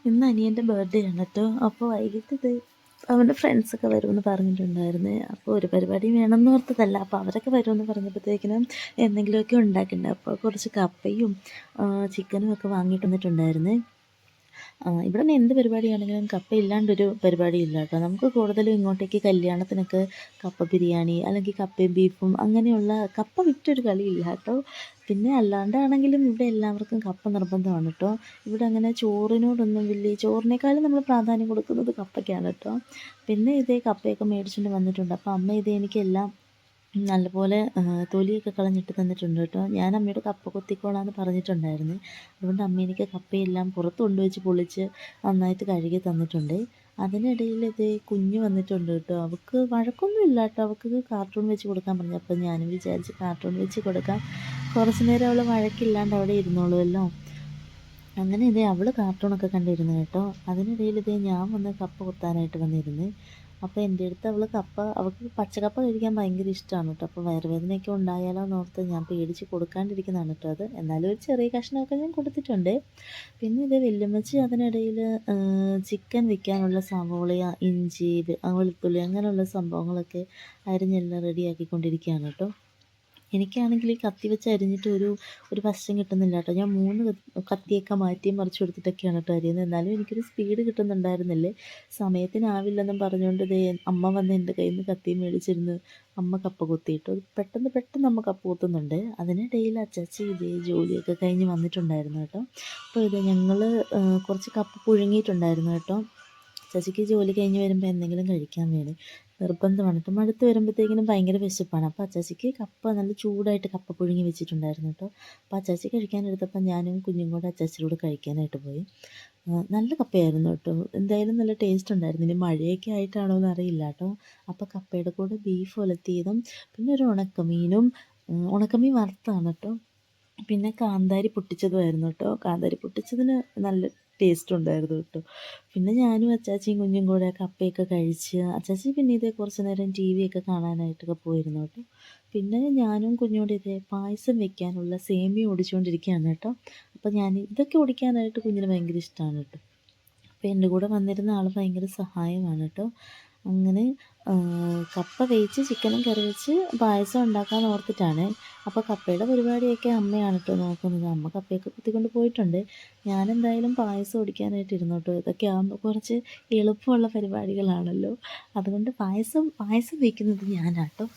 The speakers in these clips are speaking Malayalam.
ഇന്ന് അനിയൻ്റെ ബർത്ത്ഡേ ആണ് കേട്ടോ. അപ്പോൾ വൈകിട്ട് അവൻ്റെ ഫ്രണ്ട്സൊക്കെ വരുമെന്ന് പറഞ്ഞിട്ടുണ്ടായിരുന്നു. അപ്പോൾ ഒരു പരിപാടി വേണമെന്ന് ഓർത്തതല്ല. അപ്പോൾ അവരൊക്കെ വരുമെന്ന് പറഞ്ഞപ്പോഴത്തേക്കിനും എന്തെങ്കിലുമൊക്കെ ഉണ്ടാക്കണ്ടേ. അപ്പോൾ കുറച്ച് കപ്പയും ചിക്കനും ഒക്കെ വാങ്ങിയിട്ട് വന്നിട്ടുണ്ടായിരുന്നു. ഇവിടെ നിന്ന് എന്ത് പരിപാടിയാണെങ്കിലും കപ്പ ഇല്ലാണ്ടൊരു പരിപാടിയില്ല കേട്ടോ. നമുക്ക് കൂടുതലും ഇങ്ങോട്ടേക്ക് കല്യാണത്തിനൊക്കെ കപ്പ ബിരിയാണി അല്ലെങ്കിൽ കപ്പയും ബീഫും അങ്ങനെയുള്ള കപ്പ വിറ്റൊരു കളിയില്ല കേട്ടോ. പിന്നെ അല്ലാണ്ടാണെങ്കിലും ഇവിടെ എല്ലാവർക്കും കപ്പ നിർബന്ധമാണ് കേട്ടോ. ഇവിടെ അങ്ങനെ ചോറിനോടൊന്നും വലിയ ചോറിനേക്കാളും നമ്മൾ പ്രാധാന്യം കൊടുക്കുന്നത് കപ്പയ്ക്കാണ് കേട്ടോ. പിന്നെ ഇതേ കപ്പയൊക്കെ മേടിച്ചുകൊണ്ട് വന്നിട്ടുണ്ട്. അപ്പോൾ അമ്മ ഇതേ എനിക്കെല്ലാം നല്ലപോലെ തൊലിയൊക്കെ കളഞ്ഞിട്ട് തന്നിട്ടുണ്ട് കേട്ടോ. ഞാൻ അമ്മയോട് കപ്പ കൊത്തിക്കോളാന്ന് പറഞ്ഞിട്ടുണ്ടായിരുന്നു. അതുകൊണ്ട് അമ്മ എനിക്ക് കപ്പയെല്ലാം പുറത്ത് കൊണ്ടുവച്ച് പൊളിച്ച് നന്നായിട്ട് കഴുകി തന്നിട്ടുണ്ട്. അതിനിടയിൽ കുഞ്ഞ് വന്നിട്ടുണ്ട് കേട്ടോ. അവൾക്ക് വഴക്കൊന്നുമില്ല കേട്ടോ. അവൾക്ക് കാർട്ടൂൺ വെച്ച് കൊടുക്കാൻ പറഞ്ഞു. അപ്പോൾ ഞാനും വിചാരിച്ച് കാർട്ടൂൺ വെച്ച് കൊടുക്കാം, കുറച്ച് നേരം അവൾ വഴക്കില്ലാണ്ട് അവിടെ ഇരുന്നോളുമല്ലോ. അങ്ങനെ അവൾ കാർട്ടൂണൊക്കെ കണ്ടിരുന്നു കേട്ടോ. അതിനിടയിൽ ഞാൻ വന്ന് കപ്പ കൊത്താനായിട്ട് വന്നിരുന്നു. അപ്പോൾ എൻ്റെ അടുത്ത് അവൾക്ക് പച്ചക്കപ്പ കഴിക്കാൻ ഭയങ്കര ഇഷ്ടമാണ് കേട്ടോ. അപ്പോൾ വയറുവേദനയൊക്കെ ഉണ്ടായാലോ എന്നോർത്ത് ഞാൻ പേടിച്ച് കൊടുക്കാണ്ടിരിക്കുന്നതാണ് കേട്ടോ അത്. എന്നാലും ഒരു ചെറിയ കഷ്ണമൊക്കെ ഞാൻ കൊടുത്തിട്ടുണ്ട്. പിന്നെ വല്യമ്മച്ചി അതിനിടയിൽ ചിക്കൻ വെക്കാനുള്ള സവോള, ഇഞ്ചി, വെളുത്തുള്ളി അങ്ങനെയുള്ള സംഭവങ്ങളൊക്കെ അരിഞ്ഞെല്ലാം റെഡിയാക്കിക്കൊണ്ടിരിക്കുകയാണ് കേട്ടോ. എനിക്കാണെങ്കിൽ ഈ കത്തി വെച്ച് അരിഞ്ഞിട്ട് ഒരു വശം കിട്ടുന്നില്ല കേട്ടോ. ഞാൻ 3 കത്തിയൊക്കെ മാറ്റിയും മറിച്ച് കൊടുത്തിട്ടൊക്കെയാണ് കേട്ടോ അരിയുന്നത്. എന്നാലും എനിക്കൊരു സ്പീഡ് കിട്ടുന്നുണ്ടായിരുന്നില്ലേ. സമയത്തിനാവില്ലെന്നും പറഞ്ഞുകൊണ്ട് അമ്മ വന്ന് എൻ്റെ കയ്യിൽ നിന്ന് കത്തി മേടിച്ചിരുന്ന് അമ്മ കപ്പ കൊത്തിയിട്ടു. പെട്ടെന്ന് അമ്മ കപ്പ കൊത്തുന്നുണ്ട്. അതിനിടയിൽ അച്ചാച്ചി ജോലിയൊക്കെ കഴിഞ്ഞ് വന്നിട്ടുണ്ടായിരുന്നു കേട്ടോ. അപ്പോൾ ഞങ്ങൾ കുറച്ച് കപ്പ പുഴുങ്ങിയിട്ടുണ്ടായിരുന്നു കേട്ടോ. ചേച്ചിക്ക് ജോലി കഴിഞ്ഞ് വരുമ്പോൾ എന്തെങ്കിലും കഴിക്കാൻ വേണം, നിർബന്ധമാണ് കേട്ടോ. മടുത്ത് വരുമ്പോഴത്തേക്കിനും ഭയങ്കര വിശപ്പാണ്. അപ്പോൾ അച്ചാച്ചിക്ക് കപ്പ നല്ല ചൂടായിട്ട് കപ്പ പുഴുങ്ങി വെച്ചിട്ടുണ്ടായിരുന്നു കേട്ടോ. അപ്പോൾ അച്ചാച്ചി കഴിക്കാനെടുത്തപ്പോൾ ഞാനും കുഞ്ഞും കൂടെ അച്ചാച്ചിയോട് കഴിക്കാനായിട്ട് പോയി. നല്ല കപ്പയായിരുന്നു കേട്ടോ. എന്തായാലും നല്ല ടേസ്റ്റ് ഉണ്ടായിരുന്നു. ഇനി മഴയൊക്കെ ആയിട്ടാണോ എന്ന് അറിയില്ല കേട്ടോ. അപ്പോൾ കപ്പയുടെ കൂടെ ബീഫ് ഉലത്തിയതും പിന്നെ ഒരു ഉണക്കമീൻ വറുത്താണ് കേട്ടോ. പിന്നെ കാന്താരി പൊട്ടിച്ചതുമായിരുന്നു കേട്ടോ. കാന്താരി പൊട്ടിച്ചതിന് നല്ല ടേസ്റ്റ് ഉണ്ടായിരുന്നു കേട്ടോ. പിന്നെ ഞാനും അച്ചാച്ചിയും കുഞ്ഞും കൂടെ കപ്പയൊക്കെ കഴിച്ച് അച്ചാച്ചി പിന്നെ കുറച്ച് നേരം ടി വി ഒക്കെ കാണാനായിട്ടൊക്കെ പോയിരുന്നു കേട്ടോ. പിന്നെ ഞാനും കുഞ്ഞോട് പായസം വെക്കാനുള്ള സേമിയ ഒടിച്ചുകൊണ്ടിരിക്കുകയാണ് കേട്ടോ. അപ്പോൾ ഞാൻ ഇതൊക്കെ ഒടിക്കാനായിട്ട് കുഞ്ഞിന് ഭയങ്കര ഇഷ്ടമാണ് കേട്ടോ. അപ്പോൾ എൻ്റെ കൂടെ വന്നിരുന്ന ആൾ ഭയങ്കര സഹായമാണ് കേട്ടോ. അങ്ങനെ കപ്പ വേവിച്ച് ചിക്കനും കറി വെച്ച് പായസം ഉണ്ടാക്കാൻ ഓർത്തിട്ടാണ്. അപ്പോൾ കപ്പയുടെ പരിപാടിയൊക്കെ അമ്മയാണ് കേട്ടോ നോക്കുന്നത്. അമ്മ കപ്പയൊക്കെ കുത്തിക്കൊണ്ട് പോയിട്ടുണ്ട്. ഞാനെന്തായാലും പായസം ഒടിക്കാനായിട്ട് ഇരുന്നു കേട്ടോ. ഇതൊക്കെ ആകുമ്പോൾ കുറച്ച് എളുപ്പമുള്ള പരിപാടികളാണല്ലോ. അതുകൊണ്ട് പായസം വയ്ക്കുന്നത് ഞാനാട്ടോ.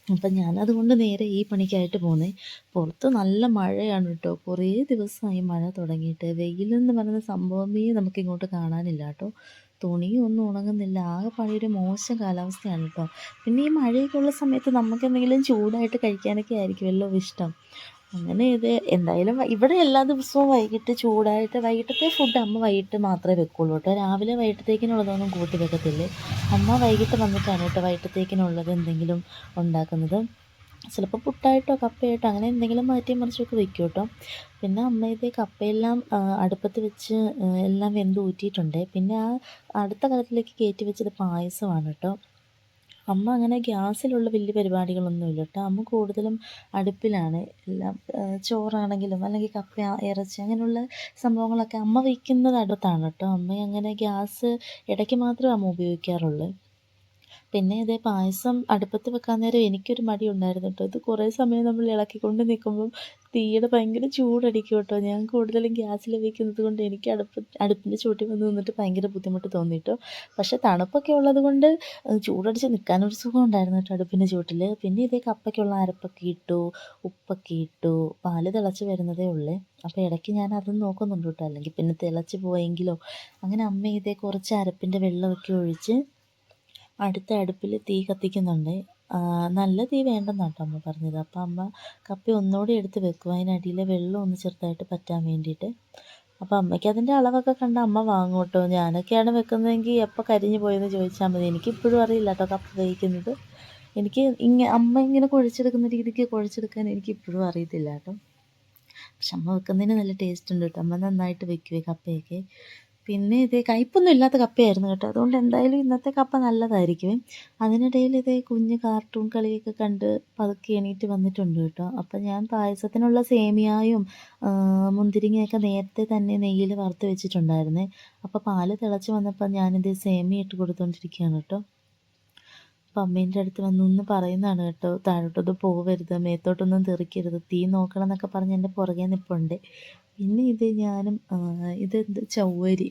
അപ്പം ഞാനതുകൊണ്ട് നേരെ ഈ പണിക്കായിട്ട് പോകുന്നത്. പുറത്ത് നല്ല മഴയാണ് കേട്ടോ. കുറേ ദിവസമായി മഴ തുടങ്ങിയിട്ട്. വെയിലെന്ന് പറയുന്ന സംഭവമേ നമുക്കിങ്ങോട്ട് കാണാനില്ല കേട്ടോ. തുണിയും ഒന്നും ഉണങ്ങുന്നില്ല. ആകെ പണിയൊരു മോശം കാലാവസ്ഥയാണ് കേട്ടോ. പിന്നെ ഈ മഴയൊക്കെ ഉള്ള സമയത്ത് നമുക്ക് എന്തെങ്കിലും ചൂടായിട്ട് കഴിക്കാനൊക്കെ ആയിരിക്കുമല്ലോ ഇഷ്ടം. അങ്ങനെ എന്തായാലും ഇവിടെ എല്ലാ ദിവസവും വൈകിട്ടത്തെ ഫുഡ് അമ്മ വൈകിട്ട് മാത്രമേ വെക്കുള്ളൂ കേട്ടോ. രാവിലെ വൈകിട്ടത്തേക്കിനുള്ളതൊന്നും കൂട്ടി വെക്കത്തില്ലേ. അമ്മ വൈകിട്ട് വന്നിട്ടാണ് കേട്ടോ വൈകിട്ടത്തേക്കിനുള്ളത് എന്തെങ്കിലും ഉണ്ടാക്കുന്നത്. ചിലപ്പോൾ പുട്ടായിട്ടോ കപ്പയായിട്ടോ അങ്ങനെ എന്തെങ്കിലും മാറ്റി മറിച്ചൊക്കെ വെക്കും കേട്ടോ. പിന്നെ അമ്മ കപ്പയെല്ലാം അടുപ്പത്ത് വെച്ച് എല്ലാം വെന്ത് ഊറ്റിയിട്ടുണ്ട്. പിന്നെ അടുത്ത കാലത്തിലേക്ക് കയറ്റി വെച്ചത് പായസമാണ് കേട്ടോ. അമ്മ അങ്ങനെ ഗ്യാസിലുള്ള വലിയ പരിപാടികളൊന്നുമില്ല കേട്ടോ. അമ്മ കൂടുതലും അടുപ്പിലാണ് എല്ലാം. ചോറാണെങ്കിലും അല്ലെങ്കിൽ കപ്പ, ഇറച്ചി അങ്ങനെയുള്ള സംഭവങ്ങളൊക്കെ അമ്മ വയ്ക്കുന്നത് അടുത്താണ് കേട്ടോ. അമ്മ അങ്ങനെ ഗ്യാസ് ഇടയ്ക്ക് മാത്രമേ അമ്മ ഉപയോഗിക്കാറുള്ളൂ. പിന്നെ പായസം അടുപ്പത്ത് വെക്കാൻ നേരം എനിക്കൊരു മടി ഉണ്ടായിരുന്നു കേട്ടോ. ഇത് കുറേ സമയം നമ്മൾ ഇളക്കിക്കൊണ്ട് നിൽക്കുമ്പം തീയുടെ ഭയങ്കര ചൂടടിക്കും കേട്ടോ. ഞാൻ കൂടുതലും ഗ്യാസിൽ വെക്കുന്നത് കൊണ്ട് എനിക്ക് അടുപ്പിൻ്റെ ചൂട്ടിൽ വന്ന് നിന്നിട്ട് ഭയങ്കര ബുദ്ധിമുട്ട് തോന്നി കേട്ടോ. പക്ഷേ തണുപ്പൊക്കെ ഉള്ളത് കൊണ്ട് ചൂടടിച്ച് നിൽക്കാനൊരു സുഖം ഉണ്ടായിരുന്നു കേട്ടോ അടുപ്പിൻ്റെ ചൂട്ടിൽ. പിന്നെ കപ്പയ്ക്കുള്ള അരപ്പൊക്കെ ഇട്ടു, ഉപ്പൊക്കെ ഇട്ടു, പാല് തിളച്ച് വരുന്നതേ ഉള്ളേ. അപ്പോൾ ഇടയ്ക്ക് ഞാൻ അതും നോക്കുന്നുണ്ട് കേട്ടോ. അല്ലെങ്കിൽ പിന്നെ തിളച്ച് പോയെങ്കിലോ. അങ്ങനെ അമ്മ കുറച്ച് അരപ്പിൻ്റെ വെള്ളമൊക്കെ ഒഴിച്ച് അടുത്ത അടുപ്പിൽ തീ കത്തിക്കുന്നുണ്ട്. നല്ല തീ വേണ്ടെന്നാണ് കേട്ടോ അമ്മ പറഞ്ഞത്. അപ്പോൾ അമ്മ കപ്പ ഒന്നുകൂടി എടുത്ത് വെക്കും, അതിനടിയിലെ വെള്ളം ഒന്ന് ചെറുതായിട്ട് പറ്റാൻ വേണ്ടിയിട്ട്. അപ്പോൾ അമ്മയ്ക്ക് അതിൻ്റെ അളവൊക്കെ കണ്ട് അമ്മ വാങ്ങും കേട്ടോ. ഞാനൊക്കെയാണ് വെക്കുന്നതെങ്കിൽ എപ്പോൾ കരിഞ്ഞു പോയെന്ന് ചോദിച്ചാൽ മതി. എനിക്കിപ്പോഴും അറിയില്ല കേട്ടോ കപ്പ വേവിക്കുന്നത്. അമ്മ ഇങ്ങനെ കുഴച്ചെടുക്കുന്ന രീതിക്ക് കുഴച്ചെടുക്കാൻ എനിക്കിപ്പോഴും അറിയത്തില്ല കേട്ടോ. പക്ഷെ അമ്മ വെക്കുന്നതിന് നല്ല ടേസ്റ്റ് ഉണ്ട് കേട്ടോ. അമ്മ നന്നായിട്ട് വെക്കുവേ കപ്പയൊക്കെ. പിന്നെ ഇതേ കയ്പ്പൊന്നും ഇല്ലാത്ത കപ്പയായിരുന്നു കേട്ടോ. അതുകൊണ്ട് എന്തായാലും ഇന്നത്തെ കപ്പ നല്ലതായിരിക്കും. അതിനിടയിൽ ഇതേ കുഞ്ഞ് കാർട്ടൂൺ കളിയൊക്കെ കണ്ട് പതുക്കെ എണീറ്റ് വന്നിട്ടുണ്ട് കേട്ടോ. അപ്പം ഞാൻ പായസത്തിനുള്ള സേമിയായും മുന്തിരിങ്ങയൊക്കെ നേരത്തെ തന്നെ നെയ്യിൽ വറുത്ത് വെച്ചിട്ടുണ്ടായിരുന്നേ. അപ്പോൾ പാല് തിളച്ച് വന്നപ്പോൾ ഞാനിത് സേമിയ ഇട്ട് കൊടുത്തുകൊണ്ടിരിക്കുകയാണ് കേട്ടോ. അപ്പം അമ്മേൻ്റെ അടുത്ത് വന്നൊന്ന് പറയുന്നതാണ് കേട്ടോ, താഴോട്ടൊന്നും പോവരുത്, മേത്തോട്ടൊന്നും തെറിക്കരുത്, തീ നോക്കണം എന്നൊക്കെ പറഞ്ഞ് എൻ്റെ പുറകെ നിൽപ്പുണ്ട്. പിന്നെ ഇത് ഞാനും ഇതെന്ത് ചവ്വരി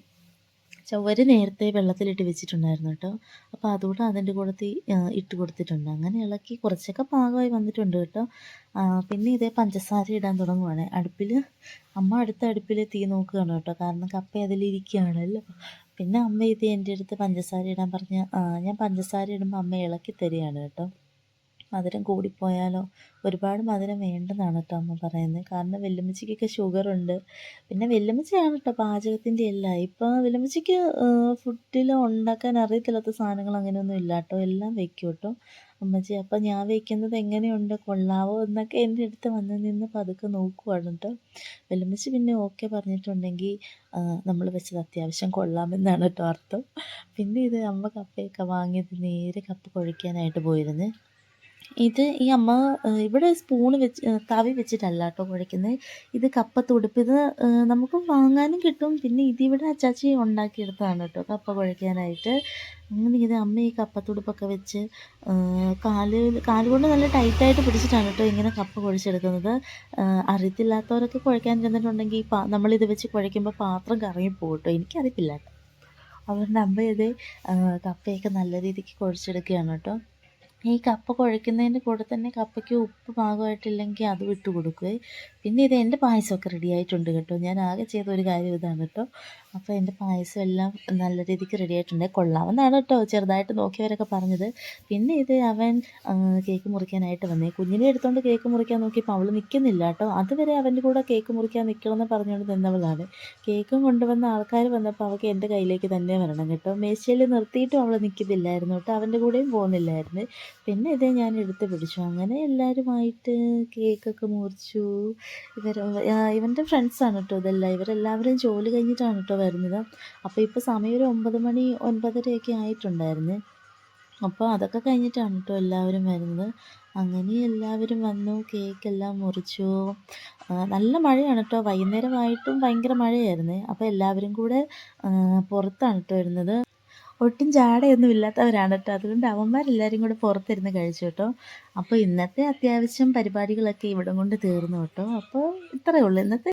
നേരത്തെ വെള്ളത്തിലിട്ട് വെച്ചിട്ടുണ്ടായിരുന്നു കേട്ടോ. അപ്പോൾ അതുകൂടെ അതിൻ്റെ കൂടത്തിൽ ഇട്ട് കൊടുത്തിട്ടുണ്ട്. അങ്ങനെ ഇളക്കി കുറച്ചൊക്കെ പാകമായി വന്നിട്ടുണ്ട് കേട്ടോ. പിന്നെ ഇതേ പഞ്ചസാര ഇടാൻ തുടങ്ങുവാണ് അടുപ്പിൽ. അമ്മ അടുത്ത അടുപ്പിൽ തീ നോക്കുകയാണ് കേട്ടോ, കാരണം കപ്പ അതിലിരിക്കുകയാണല്ലോ. പിന്നെ അമ്മ ഇത് എൻ്റെ അടുത്ത് പഞ്ചസാര ഇടാൻ പറഞ്ഞ് ഞാൻ പഞ്ചസാര ഇടുമ്പോൾ അമ്മ ഇളക്കി തരികയാണ് കേട്ടോ. മധുരം കൂടിപ്പോയാലോ, ഒരുപാട് മധുരം വേണ്ടെന്നാണ് കേട്ടോ അമ്മ പറയുന്നത്. കാരണം വല്യമ്മച്ചിക്കൊക്കെ ഷുഗറുണ്ട്. പിന്നെ വല്യമ്മച്ചിയാണ് കേട്ടോ പാചകത്തിൻ്റെ എല്ലാം. ഇപ്പോൾ വല്യമ്മച്ചിക്ക് ഫുഡിൽ ഉണ്ടാക്കാൻ അറിയത്തില്ലാത്ത സാധനങ്ങൾ അങ്ങനെയൊന്നും ഇല്ല കേട്ടോ, എല്ലാം വെക്കും കേട്ടോ അമ്മച്ചി. അപ്പം ഞാൻ വയ്ക്കുന്നത് എങ്ങനെയുണ്ട്, കൊള്ളാവോ എന്നൊക്കെ എൻ്റെ അടുത്ത് വന്ന് നിന്ന് പതുക്കെ നോക്കുവാണ് കേട്ടോ. വല്യമ്മച്ചി പിന്നെ ഓക്കെ പറഞ്ഞിട്ടുണ്ടെങ്കിൽ നമ്മൾ വെച്ചത് അത്യാവശ്യം കൊള്ളാമെന്നാണ് കേട്ടോ അർത്ഥം. പിന്നെ ഇത് അമ്മ കപ്പയൊക്കെ വാങ്ങിയത് നേരെ കപ്പ കുഴയ്ക്കാനായിട്ട് പോയിരുന്നു. ഇത് ഈ അമ്മ ഇവിടെ സ്പൂണ് വെച്ച് തവി വെച്ചിട്ടല്ല കേട്ടോ കുഴയ്ക്കുന്നത്. ഇത് കപ്പത്തുടുപ്പ്. ഇത് നമുക്ക് വാങ്ങാനും കിട്ടും. പിന്നെ ഇതിവിടെ അച്ചാച്ചി ഉണ്ടാക്കിയെടുത്തതാണ് കേട്ടോ കപ്പ കുഴയ്ക്കാനായിട്ട്. അങ്ങനെ ഇത് അമ്മ ഈ കപ്പത്തുടുപ്പൊക്കെ വെച്ച് കാലുകൊണ്ട് നല്ല ടൈറ്റായിട്ട് പിടിച്ചിട്ടാണ് കേട്ടോ ഇങ്ങനെ കപ്പ കുഴച്ചെടുക്കുന്നത്. അറിയത്തില്ലാത്തവരൊക്കെ കുഴയ്ക്കാൻ ചെന്നിട്ടുണ്ടെങ്കിൽ നമ്മളിത് വെച്ച് കുഴയ്ക്കുമ്പോൾ പാത്രം കറങ്ങിപ്പോകും കേട്ടോ. എനിക്കറിയത്തില്ല കേട്ടോ. അതുകൊണ്ട് അമ്മ ഇത് കപ്പയൊക്കെ നല്ല രീതിക്ക് കുഴച്ചെടുക്കുകയാണ് കേട്ടോ. ഈ കപ്പ കുഴയ്ക്കുന്നതിൻ്റെ കൂടെ തന്നെ കപ്പയ്ക്ക് ഉപ്പ് പാകമായിട്ടില്ലെങ്കിൽ അതും ഇട്ട് കൊടുക്കുവേ. പിന്നെ ഇത് എൻ്റെ പായസമൊക്കെ റെഡി ആയിട്ടുണ്ട് കേട്ടോ. ഞാൻ ആകെ ചെയ്ത ഒരു കാര്യം ഇതാണ് കേട്ടോ. അപ്പോൾ എൻ്റെ പായസം എല്ലാം നല്ല രീതിക്ക് റെഡി ആയിട്ടുണ്ട്. കൊള്ളാമെന്നാണ് കേട്ടോ ചെറുതായിട്ട് നോക്കിയവരൊക്കെ പറഞ്ഞത്. പിന്നെ ഇത് അവൻ കേക്ക് മുറിക്കാനായിട്ട് വന്നേ. കുഞ്ഞിനെ എടുത്തുകൊണ്ട് കേക്ക് മുറിക്കാൻ നോക്കിയപ്പോൾ അവൾ നിൽക്കുന്നില്ല കേട്ടോ. അതുവരെ അവൻ്റെ കൂടെ കേക്ക് മുറിക്കാൻ നിൽക്കണമെന്ന് പറഞ്ഞുകൊണ്ട് നിന്നവളാണ്. കേക്കും കൊണ്ടുവന്ന ആൾക്കാർ വന്നപ്പോൾ അവൾക്ക് എൻ്റെ കയ്യിലേക്ക് തന്നെ വരണം കേട്ടോ. മേശയിൽ നിർത്തിയിട്ടും അവൾ നിൽക്കുന്നില്ലായിരുന്നു കേട്ടോ, അവൻ്റെ കൂടെയും പോകുന്നില്ലായിരുന്നു. പിന്നെ ഇത് ഞാൻ എടുത്ത് പിടിച്ചു. അങ്ങനെ എല്ലാവരുമായിട്ട് കേക്കൊക്കെ മുറിച്ചു. ഇവൻ്റെ ഫ്രണ്ട്സാണ് കേട്ടോ ഇതെല്ലാം. ഇവരെല്ലാവരും ജോലി കഴിഞ്ഞിട്ടാണ് കേട്ടോ വരുന്നത്. അപ്പോൾ ഇപ്പോൾ സമയം ഒരു 9 മണി 9:30 ആയിട്ടുണ്ടായിരുന്നു. അപ്പോൾ അതൊക്കെ കഴിഞ്ഞിട്ടാണ് കേട്ടോ എല്ലാവരും വരുന്നത്. അങ്ങനെ എല്ലാവരും വന്നു, കേക്കെല്ലാം മുറിച്ചു. നല്ല മഴയാണ് കേട്ടോ. വൈകുന്നേരമായിട്ടും ഭയങ്കര മഴയായിരുന്നു. അപ്പോൾ എല്ലാവരും കൂടെ പുറത്താണ് കേട്ടോ ഇരുന്നത്. ഒട്ടും ജാടയൊന്നും ഇല്ലാത്തവരാണ് കേട്ടോ. അതുകൊണ്ട് അവന്മാരെല്ലാവരും കൂടെ പുറത്തിരുന്ന് കഴിച്ചു കേട്ടോ. അപ്പോൾ ഇന്നത്തെ അത്യാവശ്യം പരിപാടികളൊക്കെ ഇവിടം കൊണ്ട് തീർന്നു കേട്ടോ. അപ്പോൾ ഇത്രയേ ഉള്ളൂ ഇന്നത്തെ